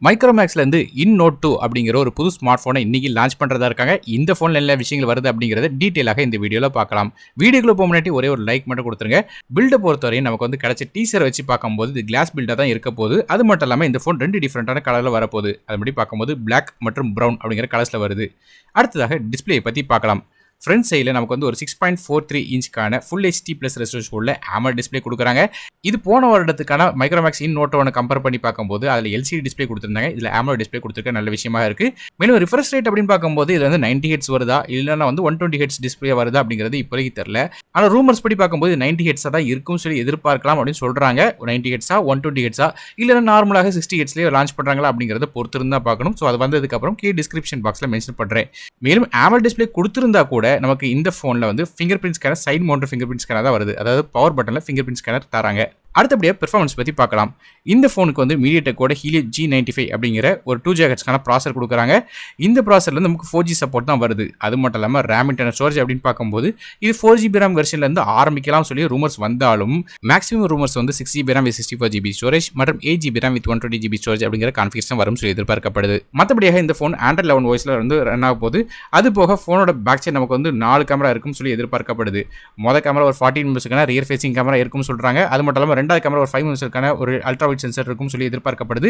மைக்ரோமேக்ஸ்ல இருந்து நோட் 2 அப்படிங்கிற ஒரு புது ஸ்மார்ட் போனை இன்னைக்கு லான்ச் பண்றதா இருக்காங்க. இந்த போன்ல என்ன விஷயங்கள் வருது அப்படிங்கறத டீடைலாக இந்த வீடியோல பார்க்கலாம். வீடியோக்குள்ள போக முன்னாடி ஒரே ஒரு லைக் மட்டும் கொடுத்துருங்க. பில்ட பொறுத்தவரையும் நமக்கு வந்து கிடைச்ச டீசரை வச்சு பார்க்கும்போது இது கிளாஸ் பில்டா தான் இருக்க போகுது. அது மட்டும் இல்லாம இந்த போன் ரெண்டு டிஃபரெண்டான கலர்ல வரப்போகுது. அதுபடி பார்க்கும்போது பிளாக் மற்றும் பிரவுன் அப்படிங்கிற கலர்ஸ்ல வருது. அடுத்ததாக டிஸ்பிளே பத்தி பார்க்கலாம். ஃப்ரண்ட் சைடில் நமக்கு வந்து ஒரு 6.43 இன்ச்சுக்கான ஃபுல் ஹெச்டி ப்ளஸ் ரெசல்யூஷன் உள்ள AMOLED டிஸ்பிளே கொடுக்குறாங்க. இது போன வருடத்துக்கான மைக்ரோமேக்ஸ் நோட் 1 கம்பேர் பண்ணி பார்க்கும்போது அதில் LCD டிஸ்பிளே கொடுத்துருந்தாங்க. இதில் AMOLED டிஸ்பிளே கொடுத்துருக்க நல்ல விஷயமா இருக்கு. மேலும் ரிஃப்ரெஷ் ரேட் அப்படின்னு பார்க்கும்போது இது வந்து 90 ஹெட்ஸ் வருதா இல்லைன்னா வந்து 120 ஹெட்ஸ் டிஸ்பிளே வருதா அப்படிங்கிறது இப்போதைக்கு தெரியல. ஆனால் ரூமர்ஸ் படி பார்க்கும்போது 90 ஹெட்ஸாக தான் இருக்கும்னு சொல்லி எதிர்பார்க்கலாம் அப்படின்னு சொல்றாங்க. 90 ஹெட்ஸா 120 ஹெட்ஸா இல்லைன்னா நார்மலாக 60 ஹெட்ஸ்லேயே லான்ச் பண்ணுறாங்களா அப்படிங்கிறத பொறுத்து இருந்தால் பார்க்கணும். ஸோ அது வந்ததுக்கப்புறம் கீழே டிஸ்கிரிப்ஷன் பாக்ஸில் மென்ஷன் பண்ணுறேன். மேலும் AMOLED டிஸ்பிளே கொடுத்திருந்தா கூட நமக்கு இந்த போன்ல வந்து finger print scanner side mounted finger print scanner தான் வருது. அதாவது பவர் பட்டன்ல ஃபிங்கர் பிரிண்ட் ஸ்கேனர் தராங்க. அடுத்தபடியாக பெர்ஃபார்மன்ஸ் பற்றி பார்க்கலாம். இந்த ஃபோனுக்கு வந்து மீடியாடெக்கோட ஹீலியோ G95 அப்படிங்கிற ஒரு 2 GHz ப்ராசர் கொடுக்குறாங்க. இந்த ப்ராசரில் நமக்கு 4G சப்போர்ட் தான் வருது. அது மட்டும் இல்லாமல் ரேம் இன்டர்னல் ஸ்டோரேஜ் அப்படின்னு பார்க்கும்போது இது 4GB RAM வெர்ஷன்லேருந்து ஆரம்பிக்கலாம் சொல்லி ரூமர்ஸ் வந்தாலும் மேக்ஸிமம் ரூமர்ஸ் வந்து 6GB RAM with 64GB storage மற்றும் 8GB RAM with 120GB storage அப்படிங்கிற கான்ஃபிகரேஷன் வரும் சொல்லி எதிர்பார்க்கப்படுது. மற்றபடியாக இந்த ஃபோன் Android 11 வாய்ஸில் வந்து ரன் ஆக போகுது. அது போக ஃபோனோட பேக் சைட் நமக்கு வந்து 4 கேமரா இருக்கும்னு சொல்லி எதிர்பார்க்கப்படுது. மொதல் கேமரா ஒரு 14 எம்பிக்கான ரியர் ஃபேசிங் கேமரா இருக்கும்னு சொல்கிறாங்க. அது மட்டும் இல்லாமல் ரெண்டாவது கேமரா ஒரு 5 மெகாபிக்சலுக்கான ஒரு அல்ட்ரா வைட் சென்சார் இருக்கும் சொல்லி எதிர்பார்க்கப்படுது.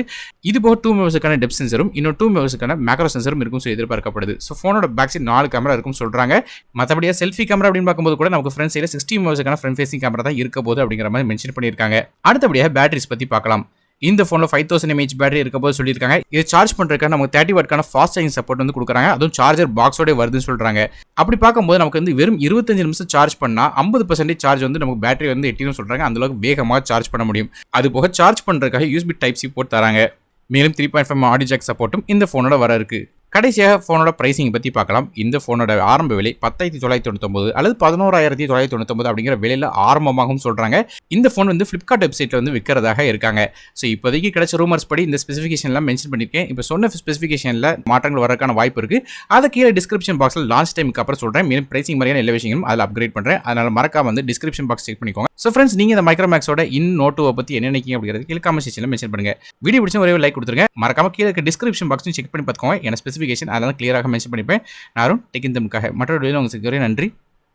இது போக 2 மெகாபிக்சலுக்கான டெப்த் சென்சரும் இன்னும் 2 மெகாபிக்சலுக்கான மேக்ரோ சென்சாரும் இருக்கும் சொல்லி எதிர்பார்க்கப்படுது. ஸோ ஃபோனோட பேக் சைட் 4 கேமரா இருக்கும் சொல்றாங்க. மற்றபடியாக செல்ஃபி கேமரா அப்படின்னு பார்க்கும்போது கூட நமக்கு ஃப்ரண்ட் சைடில் 60 மெகாபிக்சலுக்கான ஃப்ரண்ட் ஃபேசிங் கேமரா தான் இருக்க போகுது அப்படிங்கிற மாதிரி மென்ஷன் பண்ணியிருக்காங்க. அடுத்தபடியாக பேட்டரிஸ் பற்றி பார்க்கலாம். இந்த ஃபோனில் 5000 mAh பேட்டரி இருக்க போது சொல்லியிருக்காங்க. இதை சார்ஜ் பண்ணுறதுக்காக நமக்கு 30 வாட்க்கான ஃபாஸ்ட் சார்ஜிங் சப்போர்ட் வந்து கொடுக்குறாங்க. அதுவும் சார்ஜர் பாக்ஸோட வருதுன்னு சொல்கிறாங்க. அப்படி பார்க்கும்போது நமக்கு வந்து வெறும் 25 நிமிஷம் சார்ஜ் பண்ணால் 50% சார்ஜ் வந்து நமக்கு பேட்டரி வந்து எட்டின்னு சொல்கிறாங்க. அந்தளவுக்கு வேகமாக சார்ஜ் பண்ண முடியும். அது போக சார்ஜ் பண்ணுறதுக்காக USB Type-C போர்ட் தராங்க. மேலும் 3.5 ஆடியோ ஜாக் சப்போர்ட்டும் இந்த ஃபோனோட வர இருக்கு. கடைசியாக ஃபோனோட பிரைசிங் பற்றி பார்க்கலாம். இந்த ஃபோனோட ஆரம்ப விலை 10,999 அல்லது 11,999 அப்படிங்கிற விலையில் ஆரம்பமாகவும் சொல்கிறாங்க. இந்த ஃபோன் வந்து ஃப்ளிப்கார்ட் வெப்சைட்டில் வந்து விற்கிறதாக இருக்காங்க. ஸோ இப்போதைக்கு கிடைச்ச ரூமர்ஸ் படி இந்த ஸ்பெசிஃபிகேஷன்லாம் மென்ஷன் பண்ணியிருக்கேன். இப்போ சொன்ன ஸ்பெசிஃபிகேஷனில் மாற்றங்கள் வரக்கான வாய்ப்பு இருக்குது. அதை கீழே டிஸ்கிரிப்ஷன் பாக்ஸில் லான்ச் டைமுக்கு அப்புறம் சொல்கிறேன். மேலும் பிரைசிங் மாதிரியான எல்லா விஷயங்களும் அதில் அப்கிரேட் பண்ணுறேன். அதனால் மறக்காம வந்து டிஸ்கிரிப்ஷன் பாக்ஸ் செக் பண்ணிக்கோங்க. ஸோ ஃப்ரெண்ட்ஸ், நீங்கள் இந்த மைக்ரோமேக்ஸோட நோட் 2 பற்றி என்ன நினைக்கிங்க அப்படிங்கிறது கீழே காமெண்ட் செக்ஷனில் மென்ஷன் பண்ணுங்கள். வீடியோ பிடிச்ச ஒரே லைக் கொடுத்துருங்க. மறக்காம கீழே டிஸ்கிரிப்ஷன் பாக்ஸும் செக் பண்ணி பார்த்துக்கோங்க. என்ன ஸ்பெசிஃபிகேஷன் அதெல்லாம் கிளியராக மென்ஷன் பண்ணிப்பேன். நானும் டெக்கின் தம்காக மற்றொரு வீடியோவில் உங்களுக்கு நன்றி.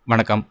வணக்கம்.